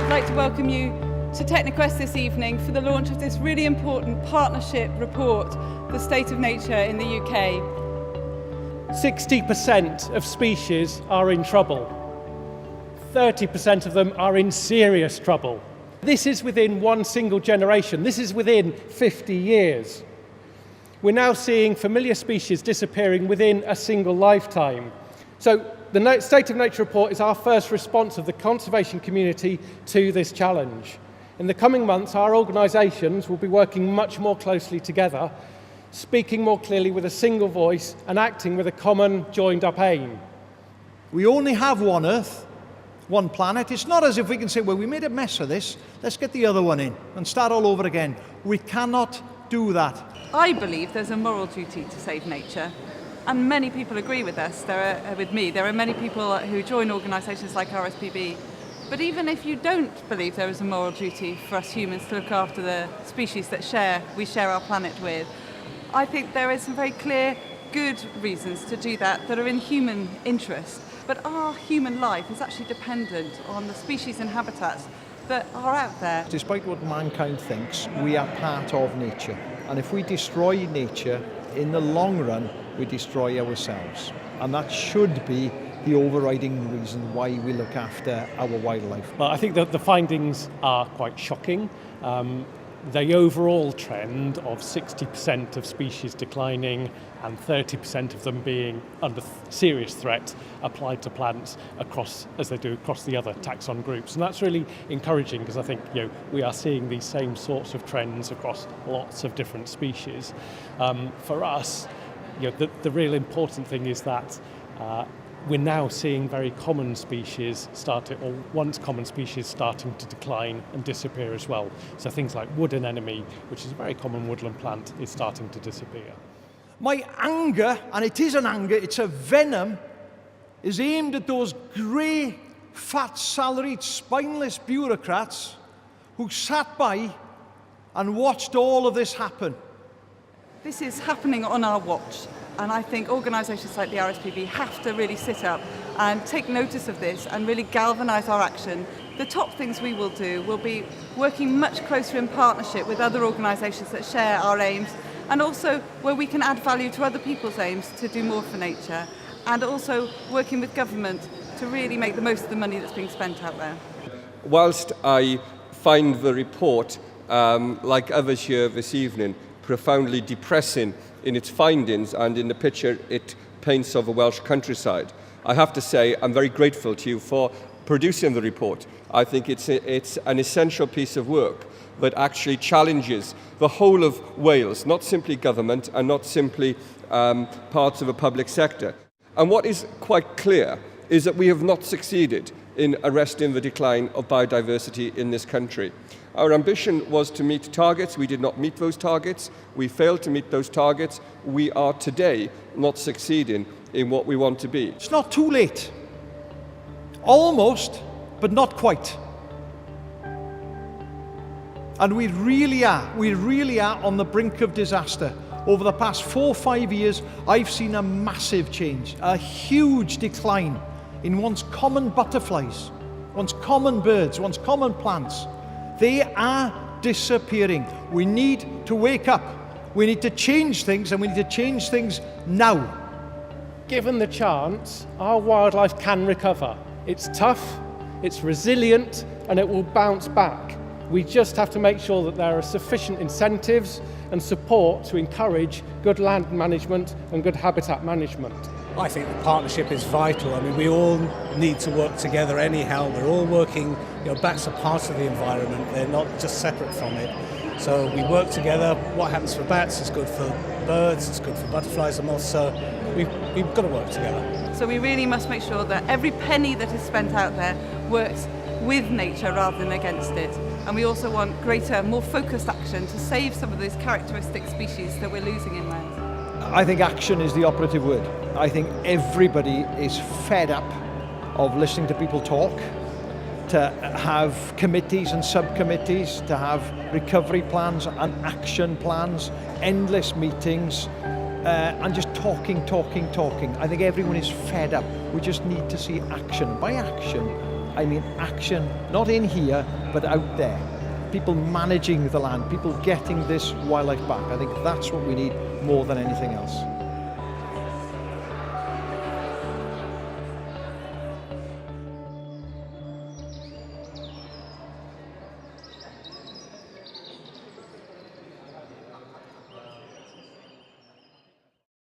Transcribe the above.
I'd like to welcome you to TechnoQuest this evening for the launch of this really important partnership report, The State of Nature in the UK. 60% of species are in trouble. 30% of them are in serious trouble. This is within one single generation. This is within 50 years. We're now seeing familiar species disappearing within a single lifetime. So the State of Nature report is our first response of the conservation community to this challenge. In the coming months, our organisations will be working much more closely together, speaking more clearly with a single voice and acting with a common, joined-up aim. We only have one Earth, one planet. It's not as if we can say, well, we made a mess of this, let's get the other one in and start all over again. We cannot do that. I believe there's a moral duty to save nature, and many people agree with us. With me, there are many people who join organisations like RSPB. But even if you don't believe there is a moral duty for us humans to look after the species that we share our planet with, I think there is some very clear, good reasons to do that are in human interest. But our human life is actually dependent on the species and habitats that are out there. Despite what mankind thinks, we are part of nature. And if we destroy nature, in the long run, we destroy ourselves. And that should be the overriding reason why we look after our wildlife. Well, I think that the findings are quite shocking. The overall trend of 60% of species declining and 30% of them being under serious threat applied to plants as they do across the other taxon groups. And that's really encouraging because I think we are seeing these same sorts of trends across lots of different species. For us, the real important thing is that we're now seeing very common species once common species starting to decline and disappear as well. So things like wood anemone, which is a very common woodland plant, is starting to disappear. My anger, and it is an anger, it's a venom, is aimed at those grey, fat, salaried, spineless bureaucrats who sat by and watched all of this happen. This is happening on our watch. And I think organisations like the RSPB have to really sit up and take notice of this and really galvanise our action. The top things we will do will be working much closer in partnership with other organisations that share our aims, and also where we can add value to other people's aims to do more for nature, and also working with government to really make the most of the money that's being spent out there. Whilst I find the report, like others here this evening, profoundly depressing in its findings and in the picture it paints of the Welsh countryside, I have to say I'm very grateful to you for producing the report. I think it's an essential piece of work that actually challenges the whole of Wales, not simply government and not simply parts of the public sector. And what is quite clear is that we have not succeeded in arresting the decline of biodiversity in this country. Our ambition was to meet targets. We did not meet those targets. We failed to meet those targets. We are today not succeeding in what we want to be. It's not too late. Almost, but not quite. And we really are on the brink of disaster. Over the past 4 or 5 years, I've seen a massive change, a huge decline in once common butterflies, once common birds, once common plants. They are disappearing. We need to wake up. We need to change things, and we need to change things now. Given the chance, our wildlife can recover. It's tough, it's resilient, and it will bounce back. We just have to make sure that there are sufficient incentives and support to encourage good land management and good habitat management. I think the partnership is vital. I mean, we all need to work together anyhow. We're all working, bats are part of the environment. They're not just separate from it. So we work together. What happens for bats is good for birds, it's good for butterflies and moths. So we've got to work together. So we really must make sure that every penny that is spent out there works with nature rather than against it. And we also want greater, more focused action to save some of those characteristic species that we're losing inland. I think action is the operative word. I think everybody is fed up of listening to people talk, to have committees and subcommittees, to have recovery plans and action plans, endless meetings, and just talking. I think everyone is fed up. We just need to see action. By action, I mean action, not in here, but out there. People managing the land, people getting this wildlife back. I think that's what we need more than anything else.